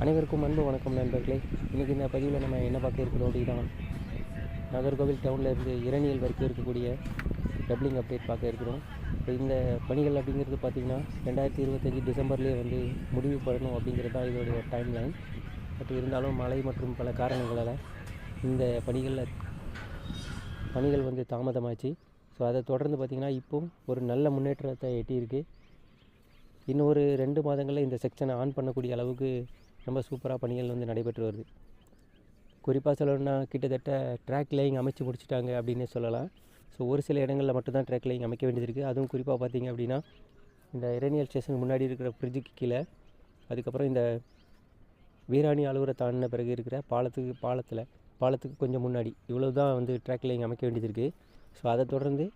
அனைவருக்கும் அன்பு வணக்கம் நண்பர்களே. இன்றைக்கி இந்த பதிவில் நம்ம என்ன பார்க்க இருக்கிறோம் அப்படின்னா, நாகர்கோவில் டவுனில் இருந்து இரணியல் வரைக்கும் இருக்கக்கூடிய டப்ளிங் அப்டேட் பார்க்க இருக்கிறோம். இப்போ இந்த பணிகள் அப்படிங்கிறது பார்த்திங்கன்னா 2025 டிசம்பர்லேயே வந்து முடிவு பண்ணணும் அப்படிங்கிறது தான் இதோடைய டைம் லைன். பட் இருந்தாலும் மழை மற்றும் பல காரணங்களால் இந்த பணிகள் வந்து தாமதமாச்சு. ஸோ அதை தொடர்ந்து பார்த்திங்கன்னா இப்போ ஒரு நல்ல முன்னேற்றத்தை எட்டியிருக்கு. இன்னும் ஒரு 2 மாதங்களில் இந்த செக்ஷனை ஆன் பண்ணக்கூடிய அளவுக்கு ரொம்ப சூப்பராக பணிகள் வந்து நடைபெற்று வருது. குறிப்பாக சொல்லணும்னா கிட்டத்தட்ட ட்ராக் லைங் அமைச்சு முடிச்சிட்டாங்க அப்படின்னே சொல்லலாம். ஸோ ஒரு சில இடங்களில் மட்டும்தான் ட்ராக் லைங் அமைக்க வேண்டியது இருக்குது. அதுவும் குறிப்பாக பார்த்திங்க அப்படின்னா இந்த இரணியல் ஸ்டேஷனுக்கு முன்னாடி இருக்கிற பிரிட்ஜுக்கு கீழே, அதுக்கப்புறம் இந்த வீராணி அலுவலரை தாண்டின பிறகு இருக்கிற பாலத்துக்கு கொஞ்சம் முன்னாடி இவ்வளோ தான் வந்து ட்ராக் லைங் அமைக்க வேண்டியது இருக்குது. ஸோ அதை தொடர்ந்து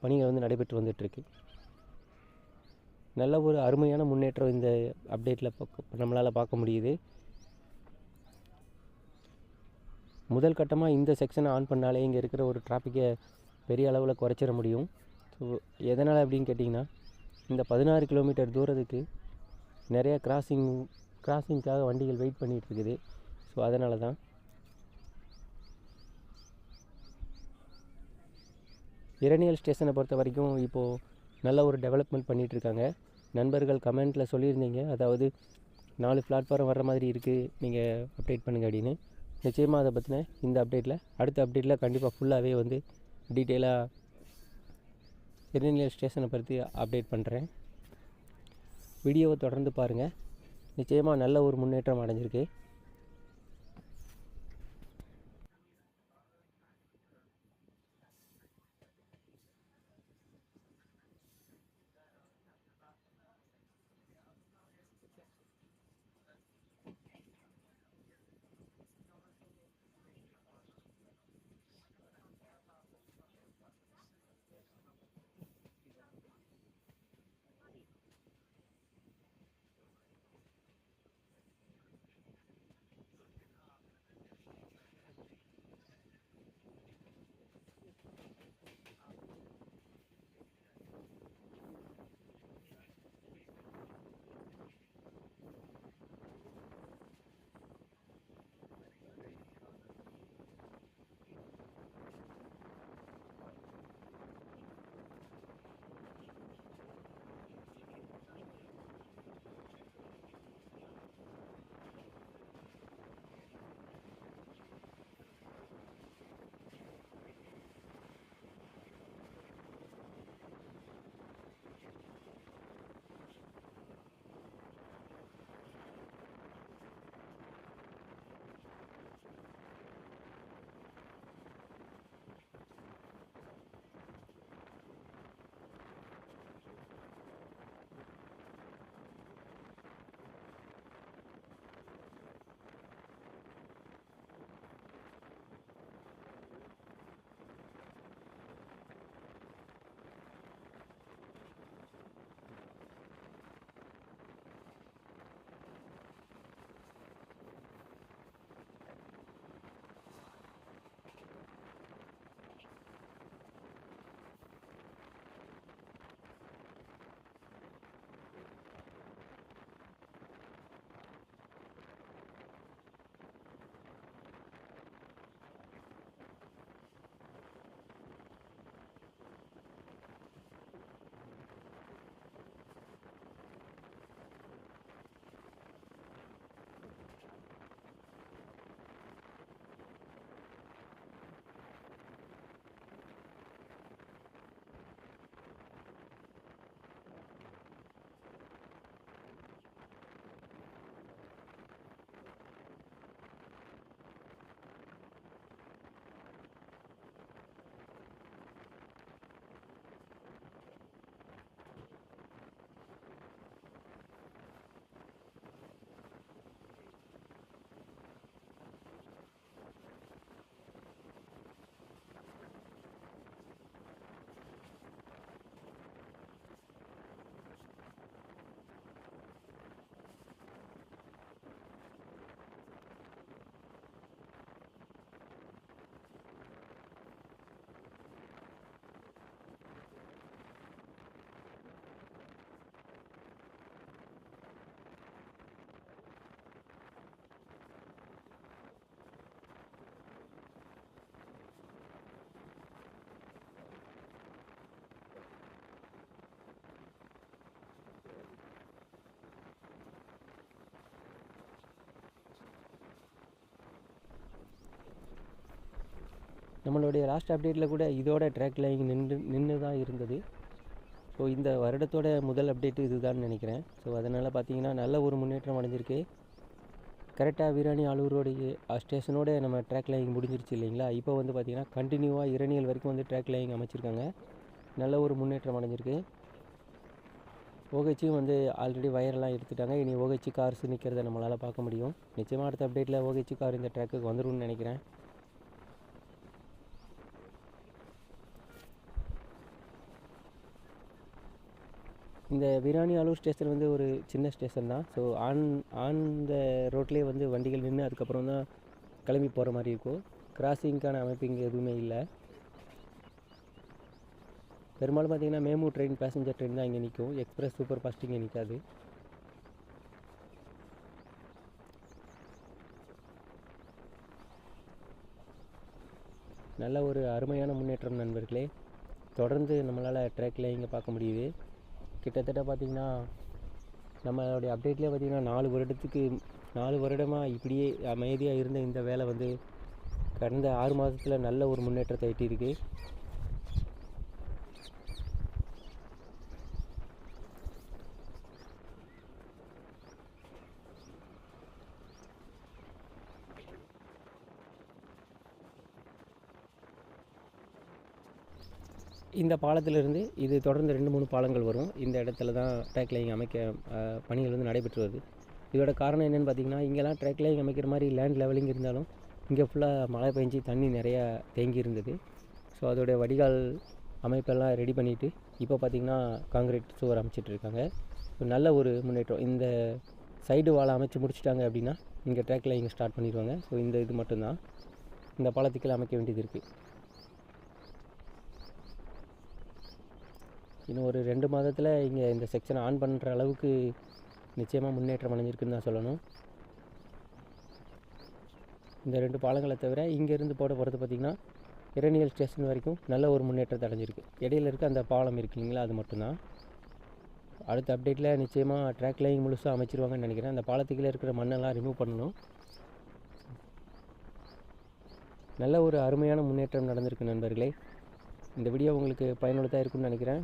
பணிகள் வந்து நடைபெற்று வந்துட்டுருக்கு. நல்ல ஒரு அருமையான முன்னேற்றம் இந்த அப்டேட்டில் நம்மளால் பார்க்க முடியுது. முதல் கட்டமாக இந்த செக்ஷனை ஆன் பண்ணாலே இங்கே இருக்கிற ஒரு டிராஃபிக்கை பெரிய அளவில் குறைச்சிட முடியும். ஸோ எதனால் அப்படின்னு கேட்டிங்கன்னா, இந்த 16 கிலோமீட்டர் தூரத்துக்கு நிறைய கிராசிங்காக வண்டிகள் வெயிட் பண்ணிகிட்டு இருக்குது. ஸோ அதனால தான் இரணியல் ஸ்டேஷனை பொறுத்த வரைக்கும் இப்போது நல்ல ஒரு டெவலப்மெண்ட் பண்ணிகிட்ருக்காங்க. நண்பர்கள் கமெண்ட்டில் சொல்லியிருந்தீங்க, அதாவது 4 பிளாட்ஃபார்ம் வர்ற மாதிரி இருக்குது, நீங்கள் அப்டேட் பண்ணுங்கள் அப்படின்னு. நிச்சயமாக அதை பற்றின இந்த அடுத்த அப்டேட்டில் கண்டிப்பாக ஃபுல்லாகவே வந்து டீட்டெயிலாக இரணியல் ஸ்டேஷனை பற்றி அப்டேட் பண்ணுறேன். வீடியோவை தொடர்ந்து பாருங்கள். நிச்சயமாக நல்ல ஒரு முன்னேற்றம் அடைஞ்சிருக்கு. நம்மளுடைய லாஸ்ட் அப்டேட்டில் கூட இதோட ட்ராக் லைன் நின்று தான் இருந்தது. ஸோ இந்த வருடத்தோட முதல் அப்டேட்டு இதுதான் நினைக்கிறேன். ஸோ அதனால் பார்த்தீங்கன்னா நல்ல ஒரு முன்னேற்றம் அடைஞ்சிருக்கு. கரெக்டாக வீராணி ஆலூரோடைய ஸ்டேஷனோட நம்ம ட்ராக் லைன் முடிஞ்சிருச்சு இல்லைங்களா. இப்போ வந்து பார்த்திங்கன்னா கண்டினியூவாக இரணியல் வரைக்கும் வந்து ட்ராக் லைன் அமைச்சிருக்காங்க. நல்ல ஒரு முன்னேற்றம் அடைஞ்சிருக்கு. ஓஹெச்சும் வந்து ஆல்ரெடி வயரெல்லாம் எடுத்துட்டாங்க. இனி ஓஹெச்சு கார்ஸ் நிற்கிறத நம்மளால் பார்க்க முடியும். நிச்சயமாக அடுத்த அப்டேட்டில் ஓஹெச்சு கார் இந்த ட்ராக்குக்கு வந்துடும்னு நினைக்கிறேன். இந்த வீராணி ஆலூர் ஸ்டேஷன் வந்து ஒரு சின்ன ஸ்டேஷன் தான். ஸோ ஆன் த ரோட்லேயே வந்து வண்டிகள் நின்று அதுக்கப்புறம் தான் கிளம்பி போகிற மாதிரி இருக்கும். கிராசிங்க்கான அமைப்பு இங்கே எதுவுமே இல்லை. பெரும்பாலும் பார்த்திங்கன்னா மேமு ட்ரெயின், பேசஞ்சர் ட்ரெயின் தான் இங்கே நிற்கும். எக்ஸ்பிரஸ், சூப்பர் ஃபாஸ்ட் இங்கே நிற்காது. நல்ல ஒரு அருமையான முன்னேற்றம் நண்பர்களே. தொடர்ந்து நம்மளால் ட்ராக்கில் இங்கே பார்க்க முடியுது. கிட்டத்தட்ட பார்த்திங்கன்னா நம்மளுடைய அப்டேட்லேயே பார்த்திங்கன்னா 4 வருடமாக இப்படியே அமைதியாக இருந்த இந்த வேலை வந்து கடந்த 6 மாதத்தில் நல்ல ஒரு முன்னேற்றத்தை எட்டியிருக்கு. இந்த பாலத்திலிருந்து இது தொடர்ந்து 2-3 பாலங்கள் வரும். இந்த இடத்துல தான் ட்ராக் லைன் அமைக்க பணிகள் வந்து நடைபெற்று வருது. இதோட காரணம் என்னென்னு பார்த்திங்கன்னா, இங்கெல்லாம் ட்ராக் லைன் அமைக்கிற மாதிரி லேண்ட் லெவலிங் இருந்தாலும் இங்கே ஃபுல்லாக மழை பெஞ்சு தண்ணி நிறையா தேங்கி இருந்தது. ஸோ அதோடைய வடிகால் அமைப்பெல்லாம் ரெடி பண்ணிவிட்டு இப்போ பார்த்திங்கன்னா காங்கிரீட் சுவர் அமைச்சிட்ருக்காங்க. ஸோ நல்ல ஒரு முன்னேற்றம். இந்த சைடு வாழை அமைச்சு முடிச்சிட்டாங்க அப்படின்னா இங்கே ட்ராக் லைன் ஸ்டார்ட் பண்ணிடுவாங்க. ஸோ இந்த இது மட்டும்தான் இந்த பாலத்துக்கெல்லாம் அமைக்க வேண்டியது இருக்குது. இன்னும் ஒரு 2 மாதத்தில் இங்கே இந்த செக்ஷனை ஆன் பண்ணுற அளவுக்கு நிச்சயமாக முன்னேற்றம் அடைஞ்சிருக்குன்னு தான் சொல்லணும். இந்த 2 பாலங்களை தவிர இங்கேருந்து போட போகிறது பார்த்திங்கன்னா இரணியல் ஸ்டேஷன் வரைக்கும் நல்ல ஒரு முன்னேற்றத்தை அடைஞ்சிருக்கு. இடையில இருக்க அந்த பாலம் இருக்கு இல்லைங்களா, அது மட்டும்தான். அடுத்த அப்டேட்டில் நிச்சயமாக ட்ராக் லைன் முழுசாக அமைச்சிருவாங்கன்னு நினைக்கிறேன். அந்த பாலத்துக்குள்ளே இருக்கிற மண்ணெல்லாம் ரிமூவ் பண்ணணும். நல்ல ஒரு அருமையான முன்னேற்றம் நடந்திருக்கு நண்பர்களே. இந்த வீடியோ உங்களுக்கு பயனுள்ளதாக இருக்குன்னு நினைக்கிறேன்.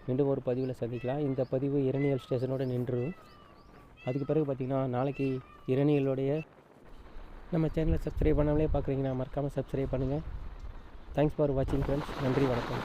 மீண்டும் ஒரு பதிவில் சந்திக்கலாம். இந்த பதிவு இரணியல் ஸ்டேஷனோடு நின்றுடும். அதுக்கு பிறகு பார்த்திங்கன்னா நாளைக்கு இரணியலோடைய நம்ம சேனலை சப்ஸ்கிரைப் பண்ணாமலே பார்க்குறீங்கன்னா மறக்காமல் சப்ஸ்கிரைப் பண்ணுங்கள். தேங்க்ஸ் ஃபார் வாட்சிங் ஃப்ரெண்ட்ஸ். நன்றி, வணக்கம்.